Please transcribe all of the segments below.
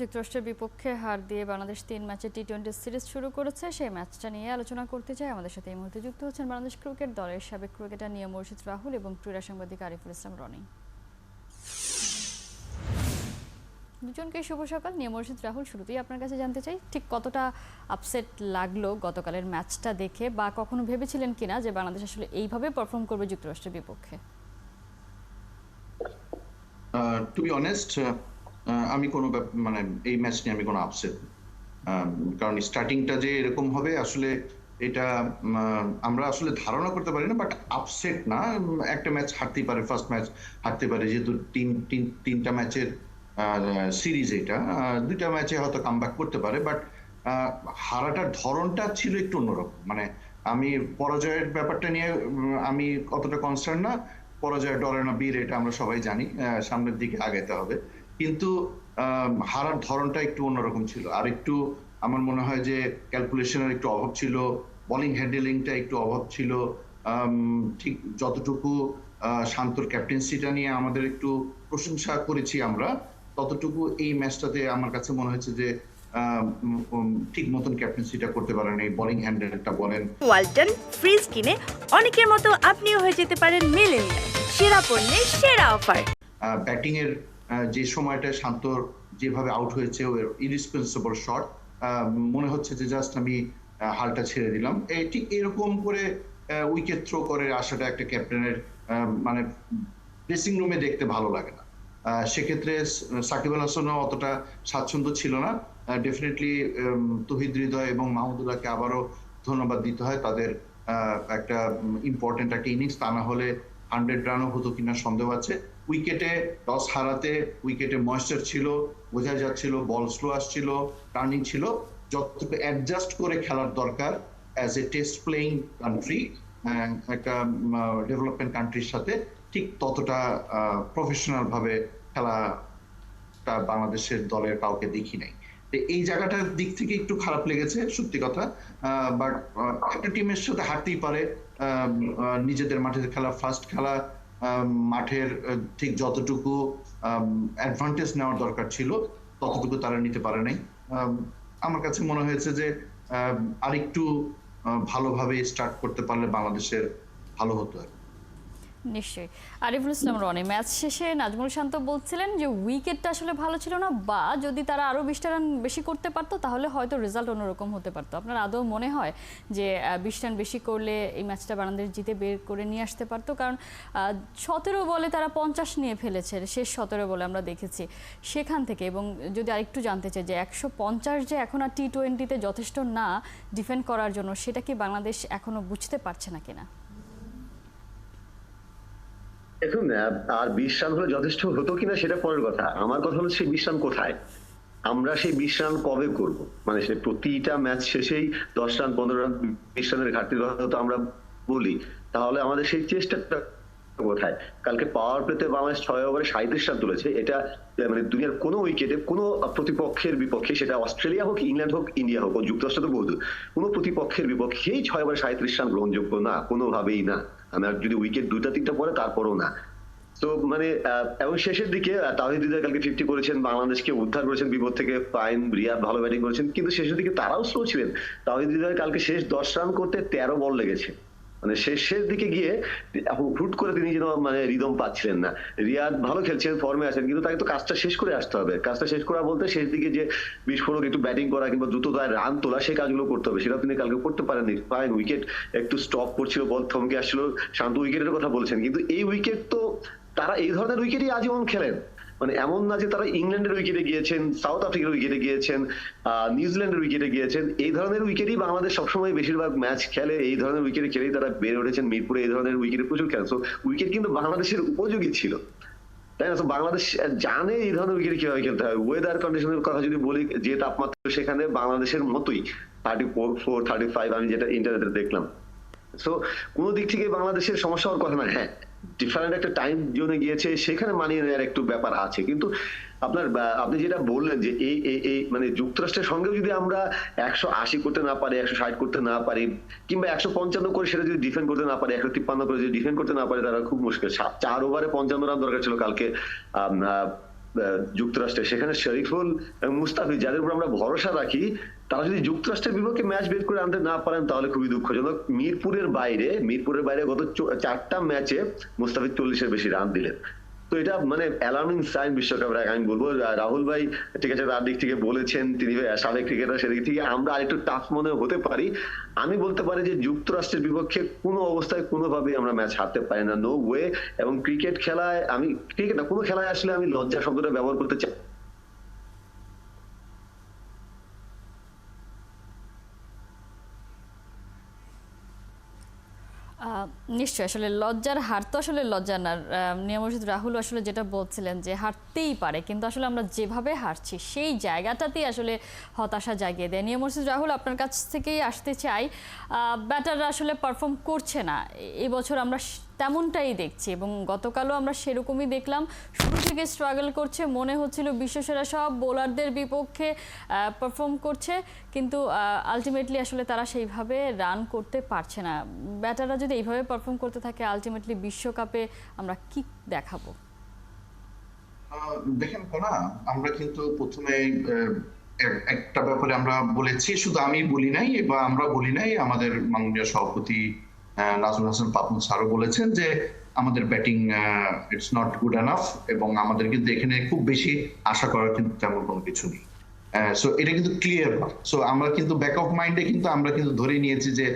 যুক্তরাষ্ট্রের বিপক্ষে হার দিয়ে বাংলাদেশ ৩ ম্যাচের টি-20 সিরিজ শুরু করেছে। সেই ম্যাচটা নিয়ে আলোচনা করতে চাই। আমাদের সাথে এই মুহূর্তে যুক্ত হচ্ছেন বাংলাদেশ ক্রিকেট দলের সাবেক ক্রিকেটার নিয়াম মুর্শিদ রাহুল এবং ক্রীড়া সাংবাদিক আরিফুল ইসলাম রনি। দুজনকে শুভ সকাল। নিয়াম মুর্শিদ রাহুল, শুরুতেই আপনার কাছে জানতে চাই ঠিক কতটা আপসেট লাগলো গতকালের ম্যাচটা দেখে, বা কখনো ভেবেছিলেন কিনা যে বাংলাদেশ আসলে এইভাবে পারফর্ম করবে যুক্তরাষ্ট্রের বিপক্ষে? টু বি অনেস্ট, আমি কোনো মানে এই ম্যাচ নিয়ে আমি কোনো আপসেট, কারণ স্টার্টিংটা যে এরকম হবে আসলে এটা আমরা আসলে ধারণা করতে পারি না, বাট আপসেট না। একটা ম্যাচ হারতেই পারে, ফার্স্ট ম্যাচ হারতে পারে, যেহেতু তিনটা ম্যাচের সিরিজ, এটা দুইটা ম্যাচে হয়তো কামব্যাক করতে পারে, বাট হারাটার ধরনটা ছিল একটু অন্যরকম। মানে আমি পরাজয়ের ব্যাপারটা নিয়ে আমি অতটা কনসার্ন না। পরাজয় ডরে না বীর, এটা আমরা সবাই জানি, সামনের দিকে আগাইতে হবে। কিন্তু হারার ধরনটা একটু অন্যরকম ছিল, আর একটু আমার মনে হয় যে ক্যালকুলেশনের একটু অভাব ছিল, বোলিং হ্যান্ডেলিংটা একটু অভাব ছিল। ঠিক যতটুকু শান্তর ক্যাপ্টেন্সিটা নিয়ে আমাদের একটু প্রশংসা করেছি আমরা, ততটুকু এই ম্যাচটাতে আমার কাছে মনে হয়েছে যে ঠিক মতন ক্যাপ্টেন্সিটা করতে পারেন, এই বোলিং হ্যান্ডেলটা বলেন। ওয়ালটন ফ্রিজ কিনে অনেকের মতো আপনিও হয়ে যেতে পারেন মিলেনিয়াল। সেরা পণ্যের সেরা অফার। ব্যাটিং এর যে সময়টা শান্তর যেভাবে আউট হয়েছে, ইরিসপন্সিবল শট, মনে হচ্ছে যে জাস্ট আমি হালটা ছেড়ে দিলাম। ঠিক এরকম করে উইকেট থ্রো করে আসাটা একটা ক্যাপ্টেনের মানে ড্রেসিং রুমে দেখতে ভালো লাগে না। সেক্ষেত্রে সাকিব আল হাসানও অতটা স্বাচ্ছন্দ্য ছিল না। ডেফিনেটলি তৌহিদ হৃদয় এবং মাহমুদুল্লাহকে আবারও ধন্যবাদ দিতে হয়। তাদের একটা ইম্পর্টেন্ট একটা ইনিংস, তা না হলে 100 রানও হতো কিনা সন্দেহ আছে। উইকেটে টস হারাতে উইকেটে ময়েশ্চার ছিল, বোঝা যাচ্ছিল, বল স্লো আসছিল, টার্নিং ছিল। যতটুকু অ্যাডজাস্ট করে খেলার দরকার as a test playing country, একটা ডেভেলপমেন্ট কান্ট্রির সাথে, ঠিক ততটা প্রফেশনাল ভাবে খেলাটা বাংলাদেশের দলের কাউকে দেখি নাই। এই জায়গাটার দিক থেকে একটু খারাপ লেগেছে, সত্যি কথা। বাট একটা টিমের সাথে হারতেই পারে। নিজেদের মাঠে খেলা, ফার্স্ট খেলা, মাঠের ঠিক যতটুকু অ্যাডভান্টেজ নেওয়ার দরকার ছিল ততটুকু তারা নিতে পারে নাই। আমার কাছে মনে হয়েছে যে আরেকটু ভালোভাবে স্টার্ট করতে পারলে বাংলাদেশের ভালো হতো। নিশ্চয়ই। আরিফুল ইসলাম রনি, ম্যাচ শেষে নাজমুল শান্ত বলছিলেন যে উইকেটটা আসলে ভালো ছিল না, বা যদি তারা আরও 20টা রান বেশি করতে পারতো তাহলে হয়তো রেজাল্ট অন্যরকম হতে পারতো। আপনার আদৌ মনে হয় যে 20 রান বেশি করলে এই ম্যাচটা বাংলাদেশ জিতে বের করে নিয়ে আসতে পারতো? কারণ 17 বলে তারা 50 নিয়ে ফেলেছে, শেষ 17 বলে আমরা দেখেছি সেখান থেকে। এবং যদি আরেকটু জানতে চাই যে 150 যে এখন আর টি-20তে যথেষ্ট না ডিফেন্ড করার জন্য, সেটা কি বাংলাদেশ এখনো বুঝতে পারছে না কিনা? দেখুন, আর 20 রান হলে যথেষ্ট হতো কিনা সেটা পরের কথা। আমার কথা হলো সেই 20 রান কোথায়, আমরা সেই 20 রান কবে করব? মানে সে প্রতিটা ম্যাচ শেষেই 10 রান 15 রান 20 রানের ঘাটতির কথা তো আমরা বলি, তাহলে আমাদের সেই চেষ্টাটা কোথায়? কালকে পাওয়ার প্লেতে বাংলাদেশ 6 ওভারে 37 রান তুলেছে। এটা মানে দুনিয়ার কোনো উইকেটে কোনো প্রতিপক্ষের বিপক্ষে, সেটা অস্ট্রেলিয়া হোক, ইংল্যান্ড হোক, ইন্ডিয়া হোক, যুক্তরাষ্ট্র তো বহু, কোনো প্রতিপক্ষের বিপক্ষেই 6 ওভারে 37 রান গ্রহণযোগ্য না, কোনোভাবেই না। আমার যদি উইকেট 2টা 3টা পড়ে তারপরও না। তো মানে এবং শেষের দিকে তাওহিদ হৃদয় কালকে 50 করেছেন, বাংলাদেশকে উদ্ধার করেছেন বিপদ থেকে। ফাইন, রিয়াদ ভালো ব্যাটিং করেছেন, কিন্তু শেষের দিকে তারাও স্লো ছিলেন। তাওহিদ হৃদয় কালকে শেষ 10 রান করতে 13 বল লেগেছে। মানে শেষের দিকে গিয়ে হুট করে তিনি যেন মানে রিদম পাচ্ছিলেন না। রিয়াদ ভালো খেলছেন, ফর্মে আছেন, কিন্তু তাকে তো কাজটা শেষ করে আসতে হবে। কাজটা শেষ করা বলতে শেষ দিকে যে বিস্ফোরক একটু ব্যাটিং করা কিংবা দ্রুত রান তোলা, সেই কাজগুলো করতে হবে। সেটা তিনি কালকে করতে পারেননি। ফাইন, উইকেট একটু স্টপ করছিল, বল থমকে আসছিল, শান্ত উইকেটের কথা বলছেন, কিন্তু এই উইকেট তো তারা এই ধরনের উইকেটই আজীবন খেলেন। মানে এমন না যে তারা ইংল্যান্ডের উইকেটে গিয়েছেন, সাউথ আফ্রিকার উইকেটে গিয়েছেন, নিউজিল্যান্ডের উইকেটে গিয়েছেন। এই ধরনের উইকেটই বাংলাদেশ সবসময় বেশিরভাগ ম্যাচ খেলে, এই ধরনের উইকেটে খেলেই তারা বেড়ে উঠেছেন। মিরপুরে এই ধরনের উইকেটে প্রচুর খেলেন। সো উইকেট কিন্তু বাংলাদেশের উপযোগী ছিল, তাই না? তো বাংলাদেশ জানে এই ধরনের উইকেটে কিভাবে খেলতে হয়। ওয়েদার কন্ডিশনের কথা যদি বলি, যে তাপমাত্রা সেখানে বাংলাদেশের মতোই 34, 35, আমি যেটা ইন্টারনেটে দেখলাম। সো কোনো দিক থেকে বাংলাদেশের সমস্যা হওয়ার কথা না। হ্যাঁ, ডিফারেন্ট একটা টাইম জোনে গিয়েছে, সেখানে মানিয়ে নেওয়ার একটু ব্যাপার আছে। কিন্তু আপনি যেটা বললেন যে এই মানে যুক্তরাষ্ট্রের সঙ্গেও যদি আমরা 180 করতে না পারি, 160 করতে না পারি, কিংবা 155 করে সেটা যদি ডিফেন্ড করতে না পারি, 153 করে যদি ডিফেন্ড করতে না পারি, তারা খুব মুশকিল। 4 ওভারে 55 রান দরকার ছিল কালকে যুক্তরাষ্ট্রে, সেখানে শরীফুল এবং মুস্তাফিজ যাদের উপর আমরা ভরসা রাখি, তারা যদি যুক্তরাষ্ট্রের বিপক্ষে ম্যাচ বের করে আনতে না পারেন তাহলে খুবই দুঃখজনক। মিরপুরের বাইরে গত 4টা ম্যাচে মুস্তাফিজ 40-এর বেশি রান দিলেন। তো এটা মানে অ্যালার্মিং সাইন বিশ্বকাপের আগে। আমি বলবো রাহুল ভাই ঠিক আছে, তার দিক থেকে বলেছেন, তিনি সাবেক ক্রিকেটার, সেদিক থেকে আমরা আরেকটু টাফ মনে হতে পারি। আমি বলতে পারি যে যুক্তরাষ্ট্রের বিপক্ষে কোনো অবস্থায় কোনোভাবেই আমরা ম্যাচ হারতে পারি না, নো ওয়ে। এবং ক্রিকেট খেলায় ক্রিকেট না, কোনো খেলায় আসলে আমি লজ্জা শব্দটা ব্যবহার করতে চাই। নিশ্চয়ই আসলে লজ্জার হার তো আসলে লজ্জা না। নিয়ামরশিদ রাহুল আসলে যেটা বলছিলেন যে হারতেই পারে, কিন্তু আসলে আমরা যেভাবে হারছি সেই জায়গাটাতেই আসলে হতাশা জাগিয়ে দেয়। নিয়ামরশিদ রাহুল, আপনার কাছ থেকেই আসতে চাই, ব্যাটাররা আসলে পারফর্ম করছে না এবছর, আমরা তেমনটাই দেখছি এবং গতকালও আমরা সেরকমই দেখলাম। শুরু থেকে স্ট্রাগল করছে, মনে হচ্ছিল বিশ্বসেরা সব বোলারদের বিপক্ষে পারফর্ম করছে, কিন্তু আলটিমেটলি আসলে তারা সেইভাবে রান করতে পারছে না। ব্যাটাররা যদি এইভাবে পারফর্ম করতে থাকে, আলটিমেটলি বিশ্বকাপে আমরা কি দেখাবো? দেখেন না, আমরা কিন্তু প্রথমে একটা ব্যাপারে আমরা বলেছি, শুধু আমি বলি নাই বা আমরা বলি নাই, আমাদের মাননীয় সভাপতি নাজমুল হাসান পাপন স্যারও বলেছেন যে আমাদের batting it's not good enough, এবং আমাদের কিন্তু এখানে খুব বেশি আশা করার কিন্তু তেমন কোনো কিছু নেই। সো এটা কিন্তু ক্লিয়ার। সো আমরা কিন্তু ব্যাক অফ মাইন্ডে কিন্তু আমরা কিন্তু ধরে নিয়েছি যে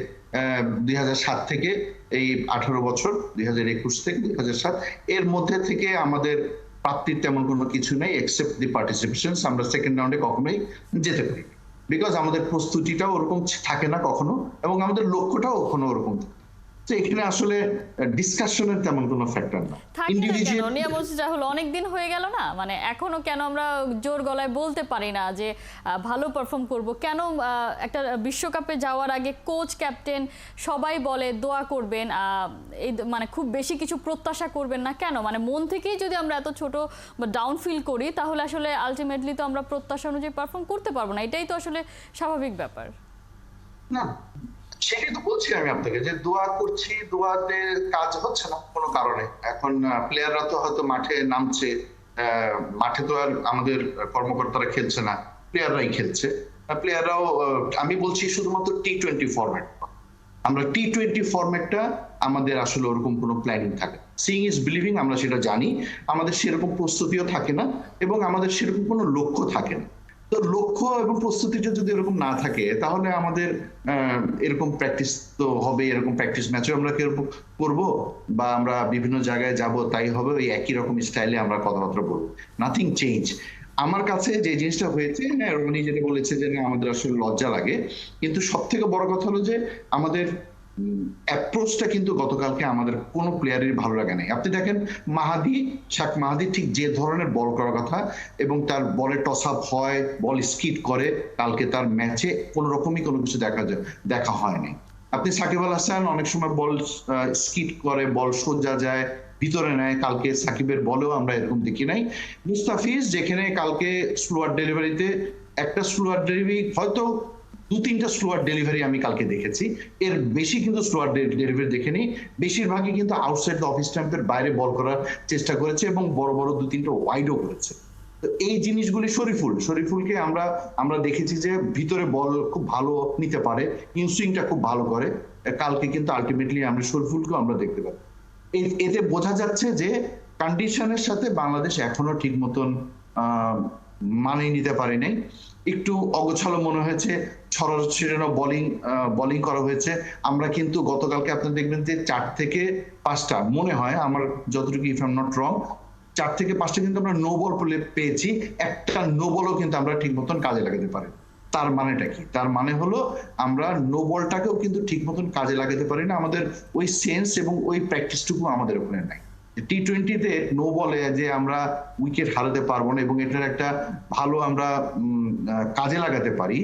2007 থেকে এই 18 বছর, 2021 থেকে 2007 এর মধ্যে থেকে আমাদের প্রাপ্তির তেমন কোনো কিছু নেই এক্সেপ্ট দি পার্টিসিপেশন। আমরা সেকেন্ড রাউন্ডে কখনোই যেতে পারি, বিকজ আমাদের প্রস্তুতিটাও ওরকম থাকে না কখনো, এবং আমাদের লক্ষ্যটাও কখনো ওরকম থাকে। তো এখানে আসলে ডিসকাশনের তেমন কোনো ফ্যাক্টর না। ইন্ডিভিজুয়াল নিয়ামরশিদ রাহুল, অনেকদিন হয়ে গেল না, মানে এখনো কেন আমরা জোর গলায় বলতে পারি না যে ভালো পারফর্ম করব? কেন একটা বিশ্বকাপে যাওয়ার আগে কোচ, ক্যাপ্টেন সবাই বলে দোয়া করবেন, এই মানে খুব বেশি কিছু প্রত্যাশা করবেন না? কেন? মানে মন থেকেই যদি আমরা এত ছোট বা ডাউন ফিল করি, তাহলে আসলে আলটিমেটলি তো আমরা প্রত্যাশা অনুযায়ী পারফর্ম করতে পারবো না। এটাই তো আসলে স্বাভাবিক ব্যাপার না। সেটাই তো বলছি আমি আপনাকে, যে দোয়া করছি, দোয়াতে কাজ হচ্ছে না কোনো কারণে। এখন প্লেয়াররা তো হয়তো মাঠে নামছে, মাঠে তো আর আমাদের কর্মকর্তারা খেলছে না, প্লেয়াররাই খেলছে। প্লেয়াররাও, আমি বলছি শুধুমাত্র T20 ফরম্যাট। আমরা T20 ফরম্যাটটা আমাদের আসলে ওরকম কোনো প্ল্যানিং থাকে, সিইং ইজ বিলিভিং, আমরা সেটা জানি। আমাদের সেরকম প্রস্তুতিও থাকে না, এবং আমাদের সেরকম কোনো লক্ষ্য থাকে না। তো লক্ষ্য এবং প্রস্তুতিটা যদি এরকম না থাকে, তাহলে আমাদের এরকম প্র্যাকটিস তো হবে, এরকম প্র্যাকটিস ম্যাচও আমরা করবো, বা আমরা বিভিন্ন জায়গায় যাব, তাই হবে ওই একই রকম স্টাইলে আমরা কথাবার্তা বলবো, নাথিং চেঞ্জ। আমার কাছে যে জিনিসটা হয়েছে, হ্যাঁ রনি যেটা বলেছে যে আমাদের আসলে লজ্জা লাগে, কিন্তু সব থেকে বড় কথা হলো যে আমাদের অ্যাপ্রোচটা কিন্তু গতকালকে আমাদের কোনো প্লেয়ারেরই ভালো লাগে নাই। আপনি দেখেন শাক মাহাদি ঠিক যে ধরনের বল করার কথা, এবং তার বলে টস আপ হয়, বল স্কিড করে, কালকে তার ম্যাচে কোনো রকমই কোনো কিছু দেখা হয়নি। আপনি সাকিব আল হাসান অনেক সময় বল স্কিড করে, বল সোজা যায়, ভিতরে নেয়, কালকে সাকিবের বলেও আমরা এরকম দেখি নাই। মুস্তাফিজ যেখানে কালকে স্লোয়ার ডেলিভারিতে একটা স্লোয়ার ডেলিভারি, হয়তো 2-3টা স্লোয়ার ডেলিভারি আমি কালকে দেখেছি, এর বেশি কিন্তু স্লোয়ার ডেলিভারি দেখিনি। বেশিরভাগই কিন্তু আউটসাইড দ্য অফ স্ট্যাম্পের বাইরে বল করার চেষ্টা করেছে, এবং বড় বড় 2-3টা ওয়াইডও করেছে। তো এই জিনিসগুলি শরীফুলকে আমরা দেখেছি যে ভিতরে বল খুব ভালো নিতে পারে, ইনসুইংটা খুব ভালো করে। কালকে কিন্তু আলটিমেটলি আমরা শরীফুলকেও আমরা দেখতে পাই। এতে বোঝা যাচ্ছে যে কন্ডিশনের সাথে বাংলাদেশ এখনো ঠিক মতন মানিয়ে নিতে পারে নাই। একটু অগোছালো মনে হয়েছে, ছড়াছড়ানো বোলিং করা হয়েছে। আমরা কিন্তু গতকালকে আপনি দেখবেন যে 4 থেকে 5টা মনে হয়, আমার যতটুকু if I am not wrong, 4 থেকে 5টা কিন্তু আমরা নো বল পেয়েছি। একটা নো বলও কিন্তু আমরা ঠিক মতন কাজে লাগাতে পারি। তার মানেটা কি? তার মানে হলো আমরা নো বলটাকেও কিন্তু ঠিক মতন কাজে লাগাতে পারি না। আমাদের ওই সেন্স এবং ওই প্র্যাকটিসটুকু আমাদের ওখানে নাই। T20-তে নো বলে যে আমরা উইকেট হারাতে পারবো না, এবং এটার একটা ভালো আমরা কাজে লাগাতে পারি,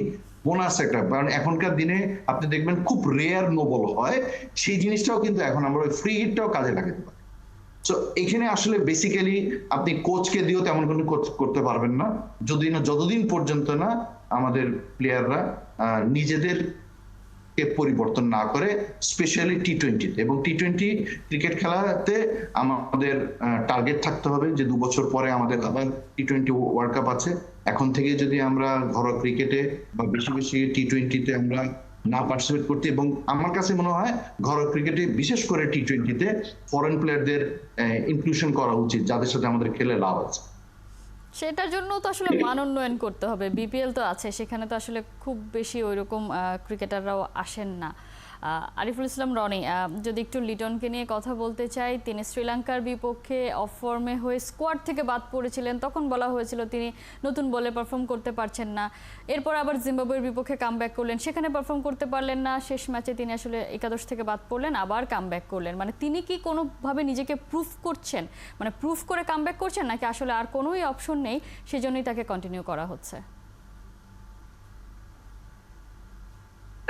বোনাস একটা। কারণ এখনকার দিনে আপনি দেখবেন খুব রেয়ার নো বল হয়, সেই জিনিসটাও কিন্তু এখন আমরা ওই ফ্রি হিটটাও কাজে লাগাতে পারি। সো এখানে আসলে বেসিক্যালি আপনি কোচকে দিয়েও তেমন কোনো করতে পারবেন না, যতদিন পর্যন্ত না আমাদের প্লেয়াররা নিজেদের কে পরিবর্তন না করে, স্পেশালি টি-20 এবং টি-20 ক্রিকেট খেলাতে আমাদের টার্গেট থাকতে হবে যে 2 বছর পরে আমাদের আবার টি-20 ওয়ার্ল্ড কাপ আছে। এখন থেকে যদি আমরা ঘরোয়া ক্রিকেটে বা বেশি বেশি টি-20তে আমরা না পার্টিসিপেট করতে, এবং আমার কাছে মনে হয় ঘরোয়া ক্রিকেটে বিশেষ করে টি-20তে ফরেন প্লেয়ারদের ইনক্লুশন করা উচিত, যাদের সাথে আমাদের খেলে লাভ আছে। সেটার জন্য তো আসলে মান উন্নয়ন করতে হবে। বিপিএল তো আছে, সেখানে তো আসলে খুব বেশি ওইরকম ক্রিকেটাররাও আসেন না। আরিফুল ইসলাম রনি, যদি একটু লিটনকে নিয়ে কথা বলতে চাই, তিনি শ্রীলঙ্কার বিপক্ষে অফ ফর্মে হয়ে স্কোয়াড থেকে বাদ পড়েছিলেন। তখন বলা হয়েছিল তিনি নতুন বলে পারফর্ম করতে পারছেন না। এরপর আবার জিম্বাবুয়ের বিপক্ষে কামব্যাক করলেন, সেখানে পারফর্ম করতে পারলেন না। শেষ ম্যাচে তিনি আসলে একাদশ থেকে বাদ পড়লেন, আবার কামব্যাক করলেন। মানে তিনি কি কোনোভাবে নিজেকে প্রুফ করছেন, মানে প্রুফ করে কামব্যাক করছেন, নাকি আসলে আর কোনোই অপশন নেই সেজন্যই তাকে কন্টিনিউ করা হচ্ছে?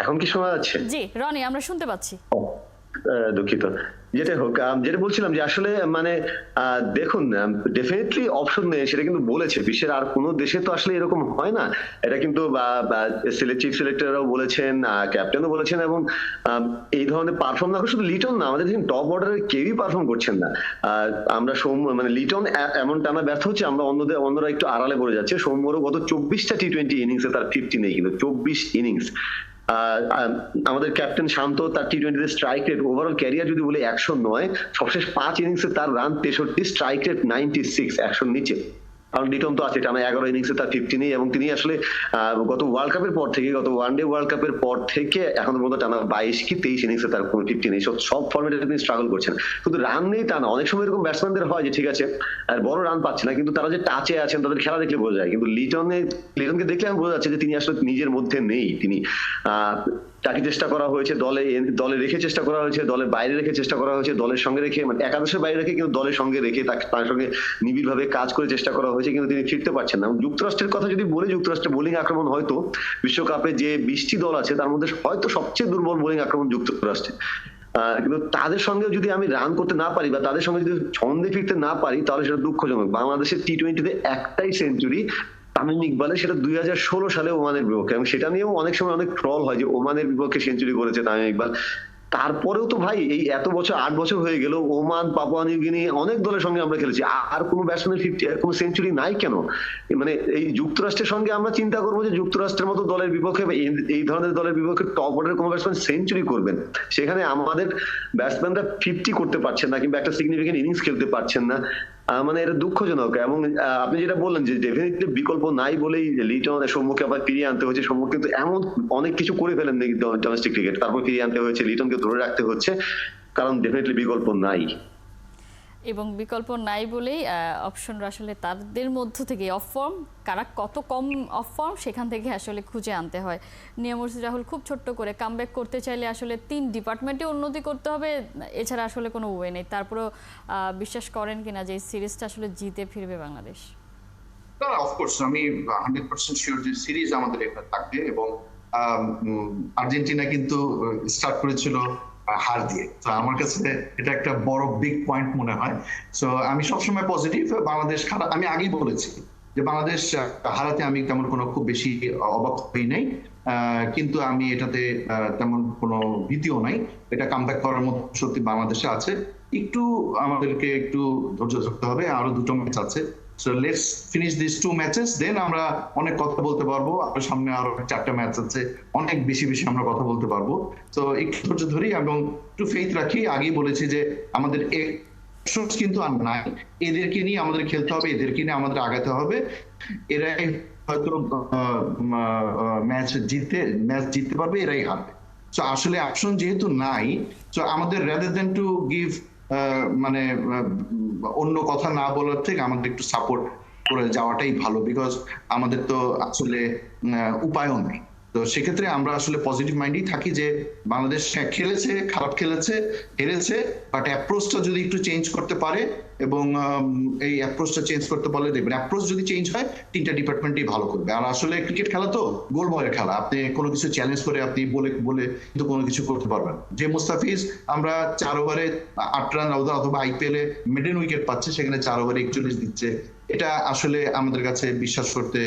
এখন কি শোনা যাচ্ছে? জি রনি, আমরা শুনতে পাচ্ছি। দুঃখিত। যেটা হোক, যেটা বলছিলাম যে আসলে মানে দেখুন, ডেফিনেটলি অপশন নেই সেটা কিন্তু বলেছে। বিশ্বের আর কোনো দেশে তো আসলে এরকম হয় না। এটা কিন্তু চিফ সিলেক্টররাও বলেছেন, ক্যাপ্টেনও বলেছেন, এবং এই ধরনের পারফর্ম না করে শুধু লিটন না, আমাদের টপ অর্ডারের কেউই পারফর্ম করছেন না। আমরা মানে লিটন এমন টানা ব্যর্থ হচ্ছে, আমরা অন্যরা একটু আড়ালে পড়ে যাচ্ছে। সৌম্যরও গত 24টা টি-20 ইনিংসে তার 50 নেই, কিন্তু 24 ইনিংস। আমাদের ক্যাপ্টেন শান্ত, তার টি-20 স্ট্রাইক রেট ওভারঅল ক্যারিয়ার যদি বলি 109, সবশেষ 5 ইনিংসে তার রান 63, স্ট্রাইক রেট 96, 100 নিচে। কারণ লিটন তো আছে টানা 11 ইনিংসে তার 50 নেই, এবং তিনি আসলে গত ওয়ার্ল্ড কাপের পর থেকে, গত ওয়ানডে ওয়ার্ল্ড কাপের পর থেকে এখন পর্যন্ত টানা 22 কি 23 ইনিংসে তার কোনো 50 নেই। সব ফরম্যাটে তিনি স্ট্রাগল করছেন। কিন্তু রান নেই তা না, অনেক সময় এরকম ব্যাটসম্যানদের হয় যে ঠিক আছে আর বড় রান পাচ্ছে না, কিন্তু তারা যে টাচে আছেন তাদের খেলা দেখলে বোঝা যায়। কিন্তু লিটনকে দেখলে বোঝা যাচ্ছে যে তিনি আসলে নিজের মধ্যে নেই। তিনি তাকে চেষ্টা করা হয়েছে, দলে রেখে চেষ্টা করা হয়েছে, দলের বাইরে রেখে চেষ্টা করা হয়েছে, দলের সঙ্গে রেখে, মানে একাদশের বাইরে রেখে, কিন্তু দলের সঙ্গে রেখে তার সঙ্গে নিবিড় ভাবে কাজ করে চেষ্টা করা হয়েছে, কিন্তু তিনি ফিরতে পারছেন না। যুক্তরাষ্ট্রের কথা যদি বলি, যুক্তরাষ্ট্রের বোলিং আক্রমণ হয়তো বিশ্বকাপে যে 20টি দল আছে তার মধ্যে হয়তো সবচেয়ে দুর্বল বোলিং আক্রমণ যুক্তরাষ্ট্রে। কিন্তু তাদের সঙ্গে যদি আমি রান করতে না পারি বা তাদের সঙ্গে যদি ছন্দে ফিরতে না পারি, তাহলে সেটা দুঃখজনক। বাংলাদেশের টি-20তে একটাই সেঞ্চুরি তামিম ইকবালের, সেটা 2016 সালে ওমানের বিপক্ষে, এবং সেটা নিয়েও অনেক সময় অনেক ট্রল হয় যে ওমানের বিপক্ষে সেঞ্চুরি করেছে তামিম ইকবাল। তারপরেও তো ভাই এই এত বছর, 8 বছর হয়ে গেল, ওমান, পাপুয়া নিউ গিনি অনেক দলের সঙ্গে আমরা খেলেছি, আর কোনো ব্যাটসম্যানের 50 কোনো সেঞ্চুরি নাই কেন? মানে এই যুক্তরাষ্ট্রের সঙ্গে আমরা চিন্তা করবো যে যুক্তরাষ্ট্রের মতো দলের বিপক্ষে, এই ধরনের দলের বিপক্ষে টপ অর্ডারের কোনো ব্যাটসম্যান সেঞ্চুরি করবেন, সেখানে আমাদের ব্যাটসম্যানরা 50 করতে পারছেন না, কিংবা একটা সিগনিফিকেন্ট ইনিংস খেলতে পারছেন না। মানে এটা দুঃখজনক। এবং আপনি যেটা বললেন যে ডেফিনেটলি বিকল্প নাই বলেই লিটন সৌম্যকে আবার ফিরিয়ে আনতে হয়েছে। সৌম্য কিন্তু এমন অনেক কিছু করে ফেলেন ডোমেস্টিক ক্রিকেট, তারপর ফিরিয়ে আনতে হয়েছে, লিটনকে ধরে রাখতে হচ্ছে, কারণ ডেফিনেটলি বিকল্প নাই। এবং বিকল্প নাই বলেই অপশনরা আসলে তাদের মধ্য থেকে অফ ফর্ম, কারা কত কম অফ ফর্ম, সেখান থেকে আসলে খুঁজে আনতে হয়। নিয়ামুরসি রাহুল, খুব ছোট্ট করে, কামব্যাক করতে চাইলে আসলে 3 ডিপার্টমেন্টে উন্নতি করতে হবে, এছাড়া আসলে কোনো ওয়ে নেই। তারপরেও বিশ্বাস করেন কিনা যে এই সিরিজটা আসলে জিতে ফিরবে বাংলাদেশ? না, অফকোর্স আমি 100% শিওর যে সিরিজ আমাদের একটা থাকবে, এবং আর্জেন্টিনা কিন্তু স্টার্ট করেছিল হার দিয়ে। তো আমার কাছে এটা একটা বড় বিগ পয়েন্ট মনে হয়। সো আমি সবসময় পজিটিভ। বাংলাদেশ খারাপ, আমি আগেই বলেছি যে বাংলাদেশ হারাতে আমি তেমন কোনো খুব বেশি অবাক হই নাই, কিন্তু আমি এটাতে তেমন কোনো ভীতিও নাই। এটা কামব্যাক করার মতো সত্যি বাংলাদেশে আছে। একটু আমাদেরকে একটু ধৈর্য ধরতে হবে, আরো 2টো ম্যাচ আছে। So let's finish this 2 matches, then আমরা অনেক কথা বলতে পারবো। আর সামনে আরো 4টা ম্যাচ আছে, অনেক বেশি আমরা কথা বলতে পারবো। তো একটু ধৈর্য ধরি এবং একটু ফেইথ রাখি। আগেই বলেছি যে আমাদের কিন্তু আর নাই, এদেরকে নিয়ে আমাদের খেলতে হবে, এদেরকে নিয়ে আমাদের আগাতে হবে। এরাই হয়তো ম্যাচ জিততে পারবে, এরাই হারবে। তো আসলে অপশন যেহেতু নাই, তো আমাদের রাদার দ্যান টু গিভ মানে অন্য কথা না বলার থেকে আমাদের একটু সাপোর্ট করে যাওয়াটাই ভালো, বিকজ আমাদের তো আসলে উপায়ও নেই। তো সেক্ষেত্রে আমরা আসলে পজিটিভ মাইন্ডেই থাকি যে বাংলাদেশ খেলেছে, খারাপ খেলেছে, হেরেছে, বাট অ্যাপ্রোচটা যদি একটু চেঞ্জ করতে পারে, এবং এই অ্যাপ্রোচটা চেঞ্জ করতে পারলে দেখবেন অ্যাপ্রোচ যদি চেঞ্জ হয় 3টা ডিপার্টমেন্টই ভালো করবে। আর আসলে ক্রিকেট খেলা তো গোল বলের খেলা, আপনি কোনো কিছু চ্যালেঞ্জ করে আপনি বলে কিন্তু কোনো কিছু করতে পারবেন। যে মুস্তাফিজ আমরা 4 ওভারে 8 রান অথবা আইপিএলে মিডল উইকেট পাচ্ছে, সেখানে 4 ওভারে 41 দিচ্ছে, এটা আসলে আমাদের কাছে বিশ্বাস করতে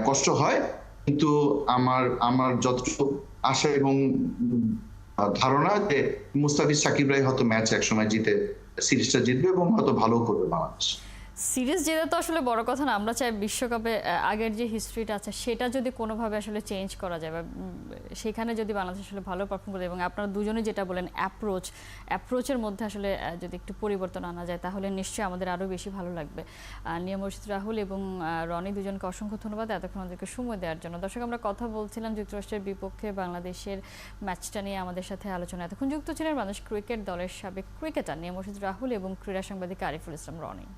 কষ্ট হয়। কিন্তু আমার আমার যতটুকু আশা এবং ধারণা যে মুস্তাফিজ সাকিবরাই হয়তো ম্যাচ একসময় সিরিজটা জিতবে এবং হয়তো ভালো করবে বাংলাদেশ। সিরিজ জেতা তো আসলে বড় কথা না, আমরা চাই বিশ্বকাপে আগের যে হিস্ট্রিটা আছে সেটা যদি কোনোভাবে আসলে চেঞ্জ করা যায় বা সেখানে যদি বাংলাদেশ আসলে ভালো পারফর্ম করে, এবং আপনারা দুজনে যেটা বলেন অ্যাপ্রোচের মধ্যে আসলে যদি একটু পরিবর্তন আনা যায় তাহলে নিশ্চয়ই আমাদের আরও বেশি ভালো লাগবে। নিয়া মুর্শিদ রাহুল এবং রনি দুজনকে অসংখ্য ধন্যবাদ এতক্ষণ আমাদেরকে সময় দেওয়ার জন্য। দর্শক, আমরা কথা বলছিলাম যুক্তরাষ্ট্রের বিপক্ষে বাংলাদেশের ম্যাচটা নিয়ে। আমাদের সাথে আলোচনা এতক্ষণ যুক্ত ছিলেন বাংলাদেশ ক্রিকেট দলের সাবেক ক্রিকেটার নিয়া মুর্শিদ রাহুল এবং ক্রীড়া সাংবাদিক আরিফুল ইসলাম রনি।